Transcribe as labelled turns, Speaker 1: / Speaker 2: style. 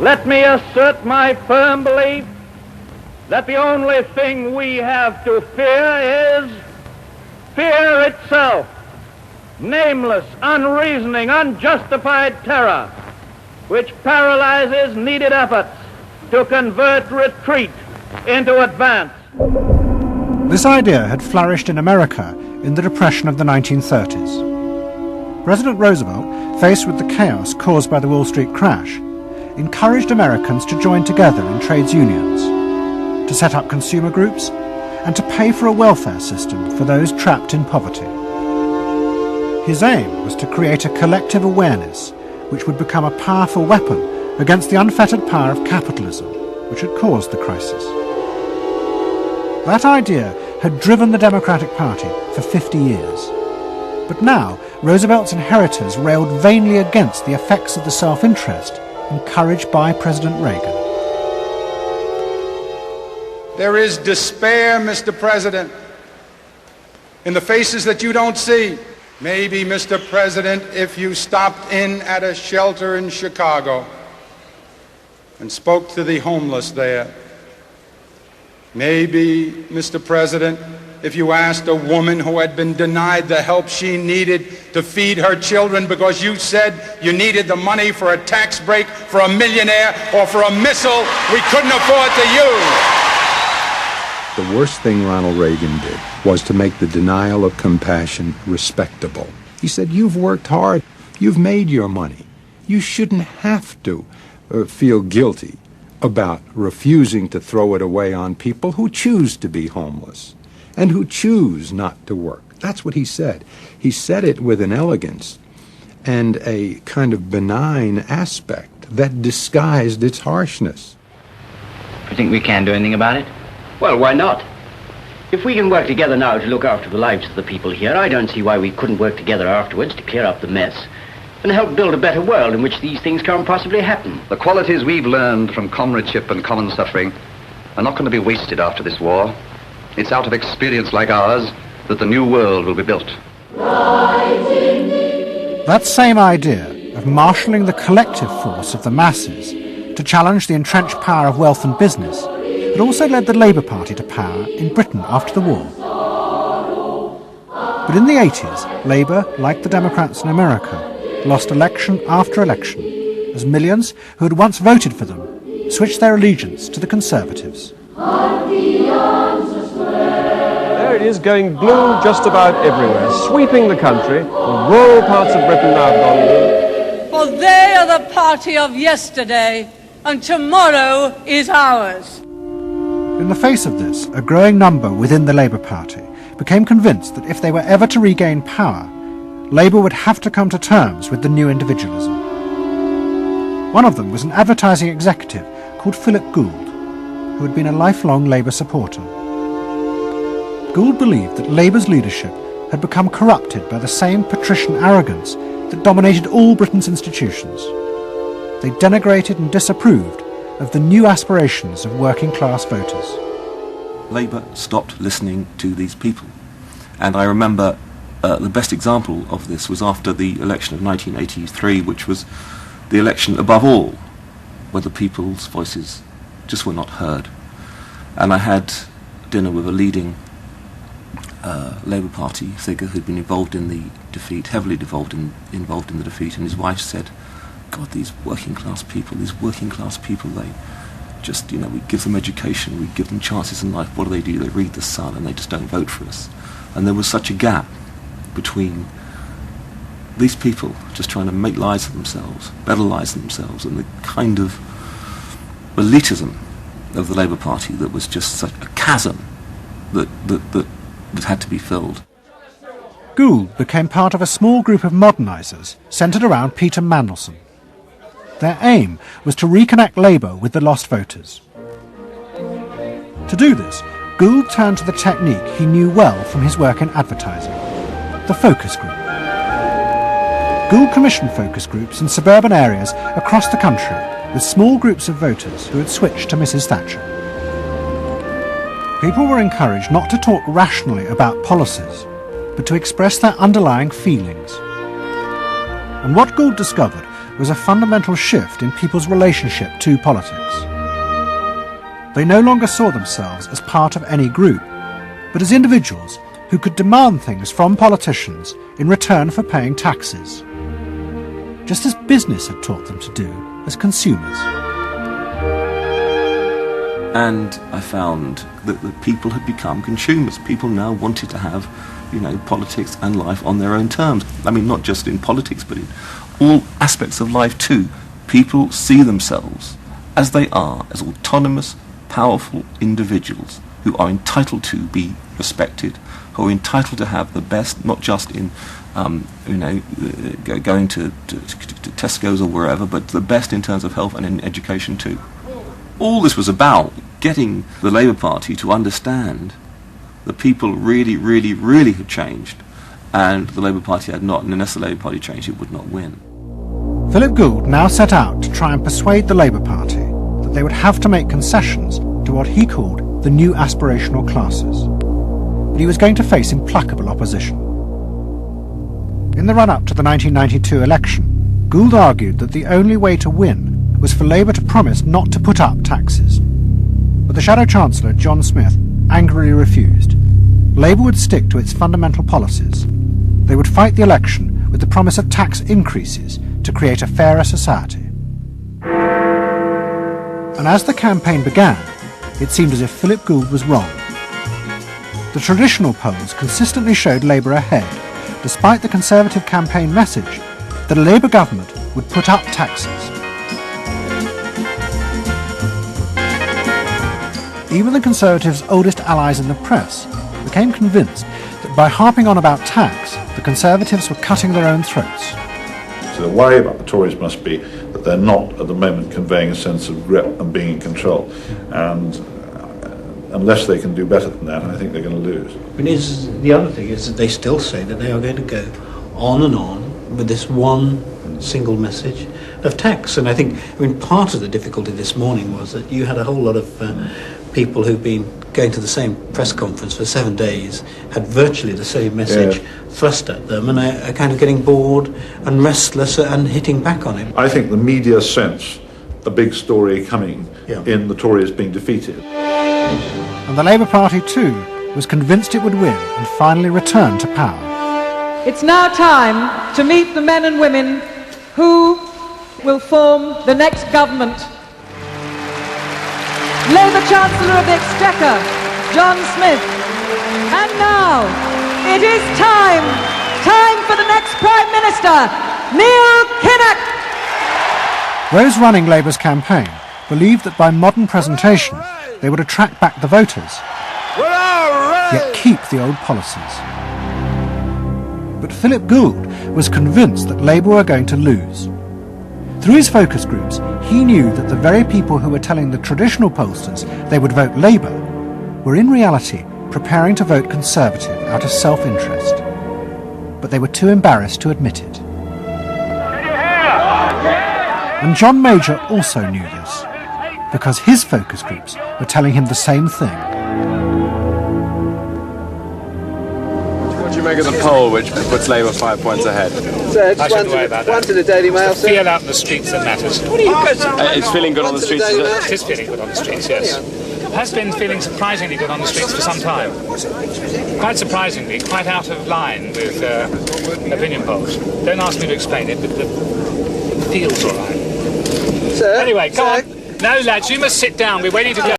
Speaker 1: Let me assert my firm belief that the only thing we have to fear is fear itself. Nameless, unreasoning, unjustified terror, which paralyzes needed efforts to convert retreat into advance.
Speaker 2: This idea had flourished in America in the Depression of the 1930s. President Roosevelt, faced with the chaos caused by the Wall Street crash, encouraged Americans to join together in trades unions, to set up consumer groups, and to pay for a welfare system for those trapped in poverty. His aim was to create a collective awareness which would become a powerful weapon against the unfettered power of capitalism, which had caused the crisis. That idea had driven the Democratic Party for 50 years. But now, Roosevelt's inheritors railed vainly against the effects of the self-interest encouraged by President Reagan.
Speaker 3: There is despair, Mr. President, in the faces that you don't see. Maybe, Mr. President, if you stopped in at a shelter in Chicago and spoke to the homeless there. Maybe, Mr. President, if you asked a woman who had been denied the help she needed to feed her children because you said you needed the money for a tax break for a millionaire or for a missile we couldn't afford to use.
Speaker 4: The worst thing Ronald Reagan did was to make the denial of compassion respectable. He said, you've worked hard, you've made your money. You shouldn't have to feel guilty about refusing to throw it away on people who choose to be homeless and who choose not to work. That's what he said. He said it with an elegance and a kind of benign aspect that disguised its harshness.
Speaker 5: Do you think we can do anything about it? Well, why not? If we can work together now to look after the lives of the people here, I don't see why we couldn't work together afterwards to clear up the mess and help build a better world in which these things can't possibly happen.
Speaker 6: The qualities we've learned from comradeship and common suffering are not going to be wasted after this war. It's out of experience like ours that the new world will be built.
Speaker 2: That same idea of marshalling the collective force of the masses to challenge the entrenched power of wealth and business had also led the Labour Party to power in Britain after the war. But in the 80s, Labour, like the Democrats in America, lost election after election as millions who had once voted for them switched their allegiance to the Conservatives.
Speaker 7: There it is, going blue just about everywhere, sweeping the country. The rural parts of Britain now have gone blue.
Speaker 8: For they are the party of yesterday, and tomorrow is ours.
Speaker 2: In the face of this, a growing number within the Labour Party became convinced that if they were ever to regain power, Labour would have to come to terms with the new individualism. One of them was an advertising executive called Philip Gould, who had been a lifelong Labour supporter. Gould believed that Labour's leadership had become corrupted by the same patrician arrogance that dominated all Britain's institutions. They denigrated and disapproved of the new aspirations of working-class voters.
Speaker 9: Labour stopped listening to these people. And I remember the best example of this was after the election of 1983, which was the election above all where the people's voices just were not heard. And I had dinner with a leading Labour Party figure who'd been involved in the defeat, heavily involved in the defeat, and his wife said, God, these working class people, they just, we give them education, we give them chances in life. What do? They read the Sun and they just don't vote for us. And there was such a gap between these people just trying to make lives for themselves, better lives for themselves, and the kind of elitism of the Labour Party that was just such a chasm that had to be filled.
Speaker 2: Gould became part of a small group of modernisers centred around Peter Mandelson. Their aim was to reconnect Labour with the lost voters. To do this, Gould turned to the technique he knew well from his work in advertising, the focus group. Gould commissioned focus groups in suburban areas across the country with small groups of voters who had switched to Mrs. Thatcher. People were encouraged not to talk rationally about policies, but to express their underlying feelings. And what Gould discovered was a fundamental shift in people's relationship to politics. They no longer saw themselves as part of any group, but as individuals who could demand things from politicians in return for paying taxes, just as business had taught them to do as consumers.
Speaker 9: And I found that the people had become consumers. People now wanted to have, politics and life on their own terms. I mean, not just in politics, but in all aspects of life too. People see themselves as they are, as autonomous, powerful individuals who are entitled to be respected, who are entitled to have the best, not just in, going to Tesco's or wherever, but the best in terms of health and in education too. All this was about getting the Labour Party to understand that people really, really, really had changed, and the Labour Party had not, and unless the Labour Party changed, it would not win.
Speaker 2: Philip Gould now set out to try and persuade the Labour Party that they would have to make concessions to what he called the new aspirational classes. But he was going to face implacable opposition. In the run-up to the 1992 election, Gould argued that the only way to win was for Labour to promise not to put up taxes. But the Shadow Chancellor, John Smith, angrily refused. Labour would stick to its fundamental policies. They would fight the election with the promise of tax increases to create a fairer society. And as the campaign began, it seemed as if Philip Gould was wrong. The traditional polls consistently showed Labour ahead, despite the Conservative campaign message that a Labour government would put up taxes. Even the Conservatives' oldest allies in the press became convinced that by harping on about tax, the Conservatives were cutting their own throats.
Speaker 10: So the worry about the Tories must be that they're not at the moment conveying a sense of grip and being in control. And unless they can do better than that, I think they're going to lose.
Speaker 11: But the other thing is that they still say that they are going to go on and on with this one single message of tax. And I think, part of the difficulty this morning was that you had a whole lot of people who've been going to the same press conference for 7 days, had virtually the same message thrust at them, and are kind of getting bored and restless and hitting back on it.
Speaker 10: I think the media sense a big story coming in the Tories being defeated.
Speaker 2: And the Labour Party too was convinced it would win and finally return to power.
Speaker 12: It's now time to meet the men and women who will form the next government. Labour Chancellor of the Exchequer, John Smith. And now, it is time for the next Prime Minister, Neil Kinnock.
Speaker 2: Those running Labour's campaign believed that by modern presentation they would attract back the voters, yet keep the old policies. But Philip Gould was convinced that Labour were going to lose. Through his focus groups, he knew that the very people who were telling the traditional pollsters they would vote Labour were in reality preparing to vote Conservative out of self-interest. But they were too embarrassed to admit it. And John Major also knew this, because his focus groups were telling him the same thing.
Speaker 13: What do you make of the poll which puts Labour 5 points ahead?
Speaker 14: Sir, just one to the Daily Mail, sir.
Speaker 15: Feel out in the streets that matters.
Speaker 13: It's feeling good on the streets, is it?
Speaker 15: It is feeling good on the streets, yes. It has been feeling surprisingly good on the streets for some time. Quite surprisingly, quite out of line with opinion polls. Don't ask me to explain it, but it feels all right.
Speaker 14: Sir,
Speaker 15: anyway, come on. No, lads, you must sit down. We're waiting to go.